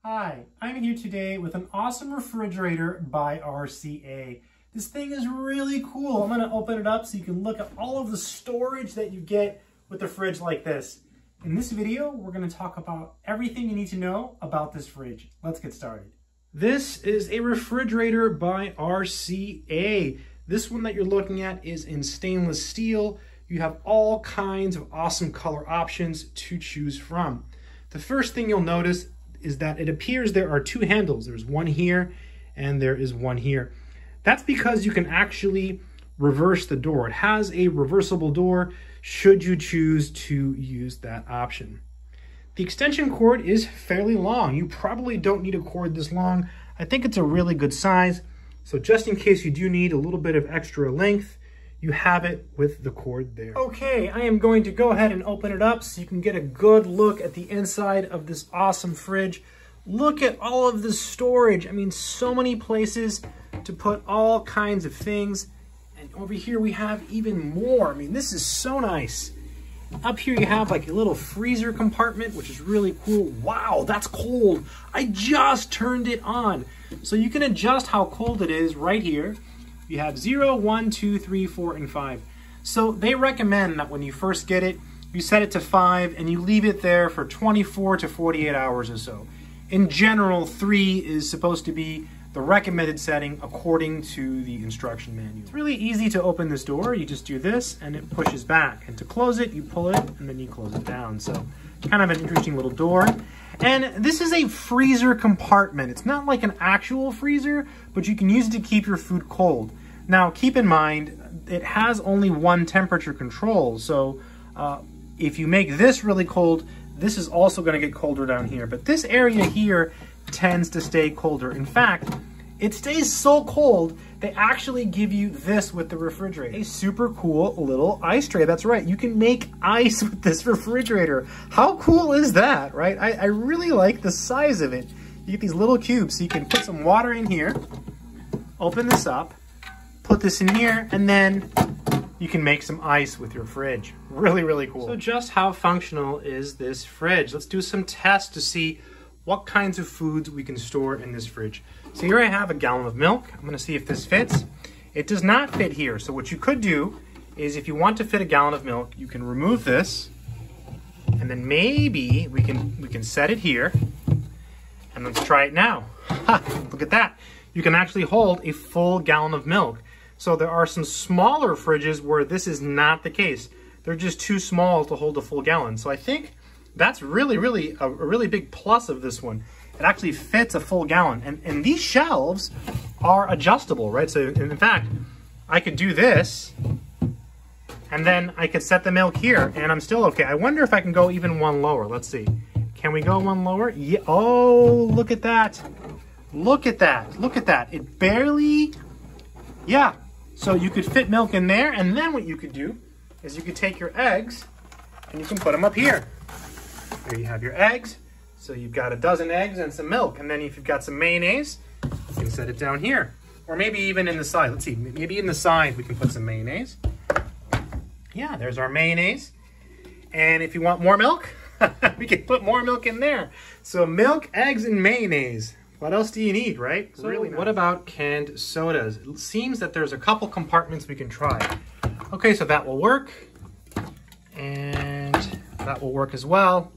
Hi, I'm here today with an awesome refrigerator by RCA. This thing is really cool. I'm gonna open it up so you can look at all of the storage that you get with a fridge like this. In this video, we're gonna talk about everything you need to know about this fridge. Let's get started. This is a refrigerator by RCA. This one that you're looking at is in stainless steel. You have all kinds of awesome color options to choose from. The first thing you'll notice is that it appears there are two handles. There's one here and there is one here. That's because you can actually reverse the door. It has a reversible door should you choose to use that option. The extension cord is fairly long. You probably don't need a cord this long. I think it's a really good size. So just in case you do need a little bit of extra length, you have it with the cord there. Okay, I am going to go ahead and open it up so you can get a good look at the inside of this awesome fridge. Look at all of the storage. I mean, so many places to put all kinds of things. And over here we have even more. I mean, this is so nice. Up here you have like a little freezer compartment, which is really cool. Wow, that's cold. I just turned it on. So you can adjust how cold it is right here. You have 0, 1, 2, 3, 4, and 5. So they recommend that when you first get it, you set it to 5 and you leave it there for 24 to 48 hours or so. In general, 3 is supposed to be the recommended setting according to the instruction manual. It's really easy to open this door. You just do this and it pushes back. And to close it, you pull it and then you close it down. So kind of an interesting little door. And this is a freezer compartment. It's not like an actual freezer, but you can use it to keep your food cold. Now, keep in mind, it has only one temperature control. So if you make this really cold, this is also going to get colder down here. But this area here tends to stay colder. In fact, it stays so cold, they actually give you this with the refrigerator. A super cool little ice tray. That's right, you can make ice with this refrigerator. How cool is that, right? I really like the size of it. You get these little cubes, so you can put some water in here, open this up, put this in here, and then you can make some ice with your fridge. Really, really cool. So just how functional is this fridge? Let's do some tests to see what kinds of foods we can store in this fridge. So here I have a gallon of milk. I'm gonna see if this fits. It does not fit here. So what you could do is if you want to fit a gallon of milk, you can remove this and then maybe we can set it here and let's try it now. Ha, look at that. You can actually hold a full gallon of milk. So there are some smaller fridges where this is not the case. They're just too small to hold a full gallon. So I think that's really a really big plus of this one. It actually fits a full gallon. And these shelves are adjustable, right? So in fact, I could do this and then I could set the milk here and I'm still okay. I wonder if I can go even one lower. Let's see. Can we go one lower? Yeah. Oh, look at that. Look at that. Look at that. It barely, yeah. So you could fit milk in there, and then what you could do is you could take your eggs and you can put them up here. Here you have your eggs. So you've got a dozen eggs and some milk. And then if you've got some mayonnaise, you can set it down here. Or maybe even in the side. Let's see, maybe in the side we can put some mayonnaise. Yeah, there's our mayonnaise. And if you want more milk, we can put more milk in there. So milk, eggs, and mayonnaise. What else do you need, right? So really nice. What about canned sodas? It seems that there's a couple compartments we can try. Okay, so that will work. And that will work as well.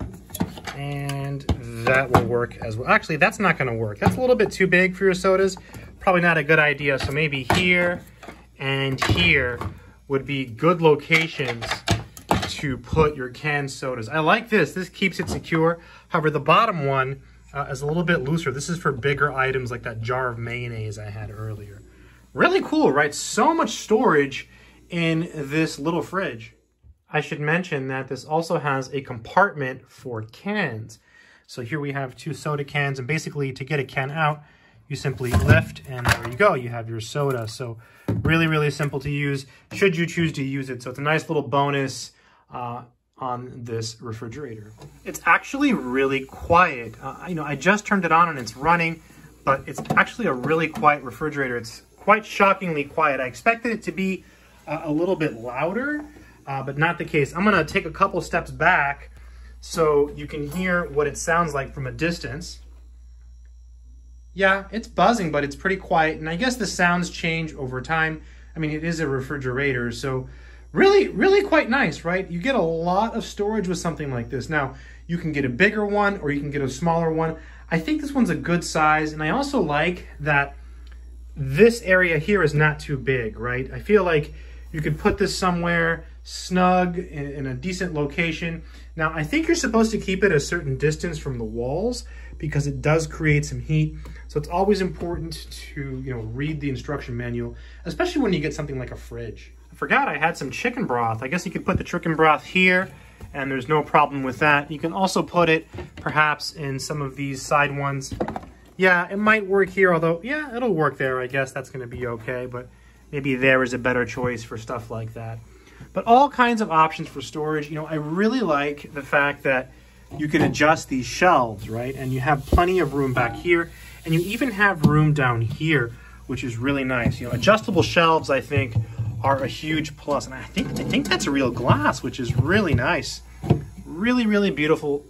And that will work as well. Actually, that's not gonna work. That's a little bit too big for your sodas. Probably not a good idea. So maybe here and here would be good locations to put your canned sodas. I like this. This keeps it secure. However, the bottom one is a little bit looser. This is for bigger items like that jar of mayonnaise I had earlier. Really cool, right? So much storage in this little fridge. I should mention that this also has a compartment for cans. So here we have 2 soda cans, and basically to get a can out, you simply lift and there you go, you have your soda. So really simple to use should you choose to use it. So it's a nice little bonus on this refrigerator. It's actually really quiet. I just turned it on and it's running, but it's actually a really quiet refrigerator. It's quite shockingly quiet. I expected it to be a little bit louder, but not the case. I'm gonna take a couple steps back so you can hear what it sounds like from a distance. Yeah, it's buzzing, but it's pretty quiet. And I guess the sounds change over time. I mean, it is a refrigerator, so really, really quite nice, right? You get a lot of storage with something like this. Now, you can get a bigger one or you can get a smaller one. I think this one's a good size, and I also like that this area here is not too big, right? I feel like you could put this somewhere snug in a decent location. Now, I think you're supposed to keep it a certain distance from the walls because it does create some heat. So it's always important to, read the instruction manual, especially when you get something like a fridge. I forgot I had some chicken broth. I guess you could put the chicken broth here and there's no problem with that. You can also put it perhaps in some of these side ones. Yeah, it might work here, although, yeah, it'll work there. I guess that's gonna be okay, but maybe there is a better choice for stuff like that. But all kinds of options for storage. I really like the fact that you can adjust these shelves, right? And you have plenty of room back here, and you even have room down here, which is really nice. Adjustable shelves, I think, are a huge plus. And I think that's a real glass, which is really nice. Really, really beautiful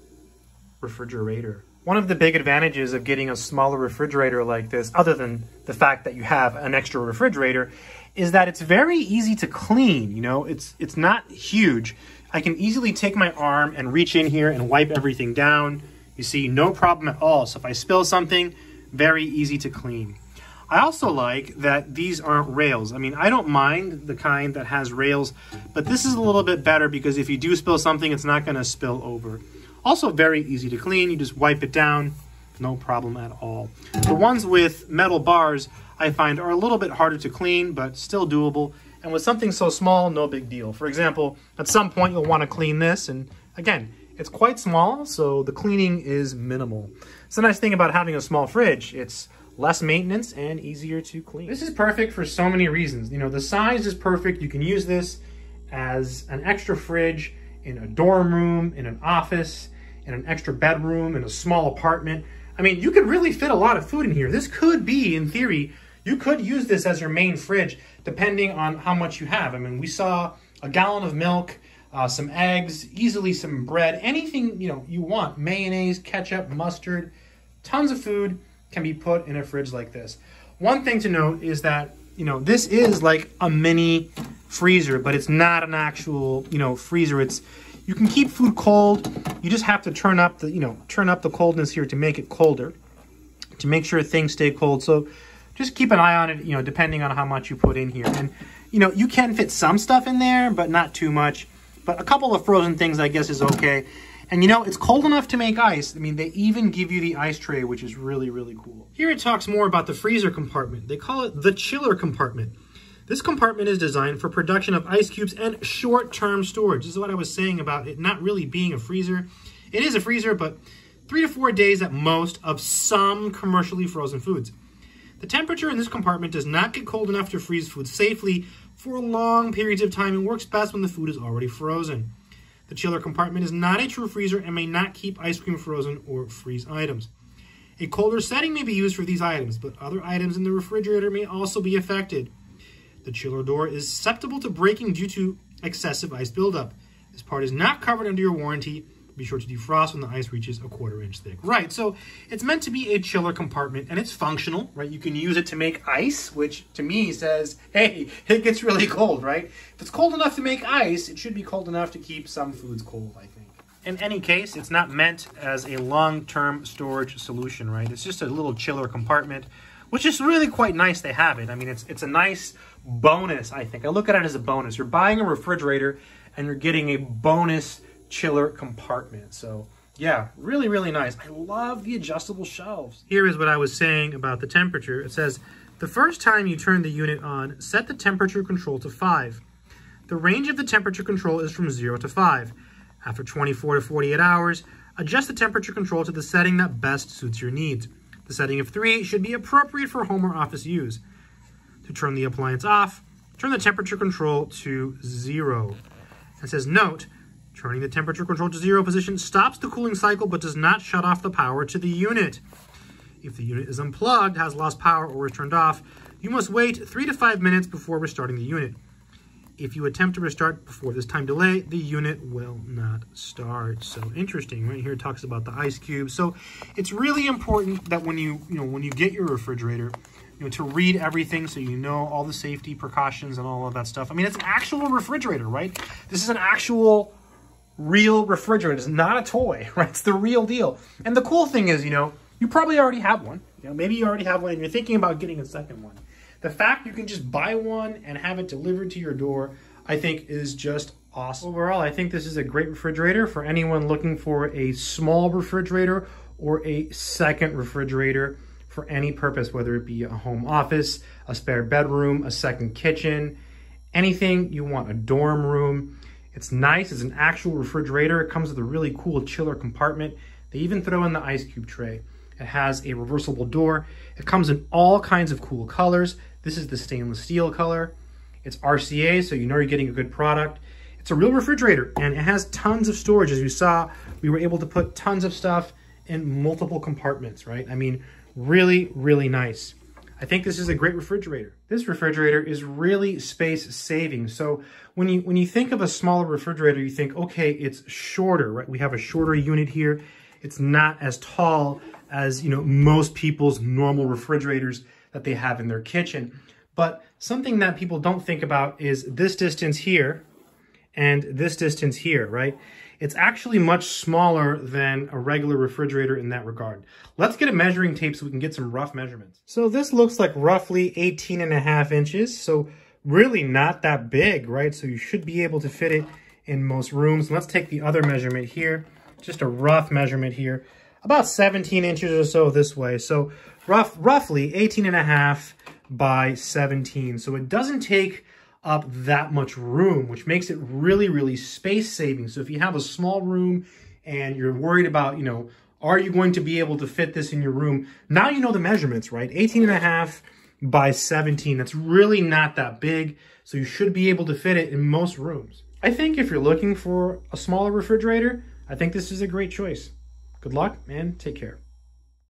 refrigerator. One of the big advantages of getting a smaller refrigerator like this, other than the fact that you have an extra refrigerator, is that it's very easy to clean. It's not huge. I can easily take my arm and reach in here and wipe everything down. You see, no problem at all. So if I spill something, very easy to clean. I also like that these aren't rails. I mean, I don't mind the kind that has rails, but this is a little bit better because if you do spill something, it's not gonna spill over. Also very easy to clean. You just wipe it down, no problem at all. The ones with metal bars I find are a little bit harder to clean, but still doable. And with something so small, no big deal. For example, at some point you'll want to clean this, and again, it's quite small, so the cleaning is minimal. It's the nice thing about having a small fridge. It's less maintenance and easier to clean. This is perfect for so many reasons. The size is perfect. You can use this as an extra fridge in a dorm room, in an office, in an extra bedroom, in a small apartment. I mean, you could really fit a lot of food in here. This could be, in theory, you could use this as your main fridge, depending on how much you have. I mean, we saw a gallon of milk, some eggs, easily some bread, anything you want, mayonnaise, ketchup, mustard, tons of food can be put in a fridge like this. One thing to note is that, this is like a mini freezer, but it's not an actual, freezer. You can keep food cold. You just have to turn up the coldness here to make it colder, to make sure things stay cold. So just keep an eye on it, depending on how much you put in here. And, you can fit some stuff in there, but not too much. But a couple of frozen things, I guess, is okay. And, it's cold enough to make ice. I mean, they even give you the ice tray, which is really, really cool. Here it talks more about the freezer compartment. They call it the chiller compartment. This compartment is designed for production of ice cubes and short-term storage. This is what I was saying about it not really being a freezer. It is a freezer, but 3 to 4 days at most of some commercially frozen foods. The temperature in this compartment does not get cold enough to freeze food safely for long periods of time and works best when the food is already frozen. The chiller compartment is not a true freezer and may not keep ice cream frozen or freeze items. A colder setting may be used for these items, but other items in the refrigerator may also be affected. The chiller door is susceptible to breaking due to excessive ice buildup. This part is not covered under your warranty. Be sure to defrost when the ice reaches a 1/4 inch thick. Right, so it's meant to be a chiller compartment, and it's functional, right? You can use it to make ice, which to me says, hey, it gets really cold, right? If it's cold enough to make ice, it should be cold enough to keep some foods cold, I think. In any case, it's not meant as a long-term storage solution, right? It's just a little chiller compartment, which is really quite nice they have it. I mean, it's a nice bonus, I think. I look at it as a bonus. You're buying a refrigerator, and you're getting a bonus chiller compartment. So yeah, really, really nice. I love the adjustable shelves. Here is what I was saying about the temperature. It says, the first time you turn the unit on, set the temperature control to 5. The range of the temperature control is from 0 to 5. After 24 to 48 hours, adjust the temperature control to the setting that best suits your needs. The setting of 3 should be appropriate for home or office use. To turn the appliance off, turn the temperature control to 0. It says, note, turning the temperature control to 0 position stops the cooling cycle but does not shut off the power to the unit. If the unit is unplugged, has lost power, or is turned off, you must wait 3 to 5 minutes before restarting the unit. if you attempt to restart before this time delay, the unit will not start. So interesting, right here it talks about the ice cube. So it's really important that when you get your refrigerator, to read everything so you know all the safety precautions and all of that stuff. I mean, it's an actual refrigerator, right? This is an actual real refrigerator. It's not a toy, right? It's the real deal. And the cool thing is, you probably already have one. Maybe you already have one and you're thinking about getting a second one. The fact you can just buy one and have it delivered to your door, I think is just awesome. Overall, I think this is a great refrigerator for anyone looking for a small refrigerator or a second refrigerator for any purpose, whether it be a home office, a spare bedroom, a second kitchen, anything you want, a dorm room. It's nice. It's an actual refrigerator. It comes with a really cool chiller compartment. They even throw in the ice cube tray. It has a reversible door. It comes in all kinds of cool colors. This is the stainless steel color. It's RCA, so you know you're getting a good product. It's a real refrigerator, and it has tons of storage. As you saw, we were able to put tons of stuff in multiple compartments, right? I mean, really, really nice. I think this is a great refrigerator. This refrigerator is really space saving. So when you think of a smaller refrigerator, you think, okay, it's shorter, right? We have a shorter unit here. It's not as tall as, most people's normal refrigerators that they have in their kitchen. But something that people don't think about is this distance here and this distance here, right? It's actually much smaller than a regular refrigerator in that regard. Let's get a measuring tape so we can get some rough measurements. So this looks like roughly 18.5 inches. So really not that big, right? So you should be able to fit it in most rooms. Let's take the other measurement here, just a rough measurement here, about 17 inches or so this way. So roughly 18.5 by 17. So it doesn't take up that much room, which makes it really, really space saving. So if you have a small room and you're worried about, are you going to be able to fit this in your room? Now you know the measurements, right? 18.5 by 17. That's really not that big. So you should be able to fit it in most rooms. I think if you're looking for a smaller refrigerator, I think this is a great choice. Good luck and take care.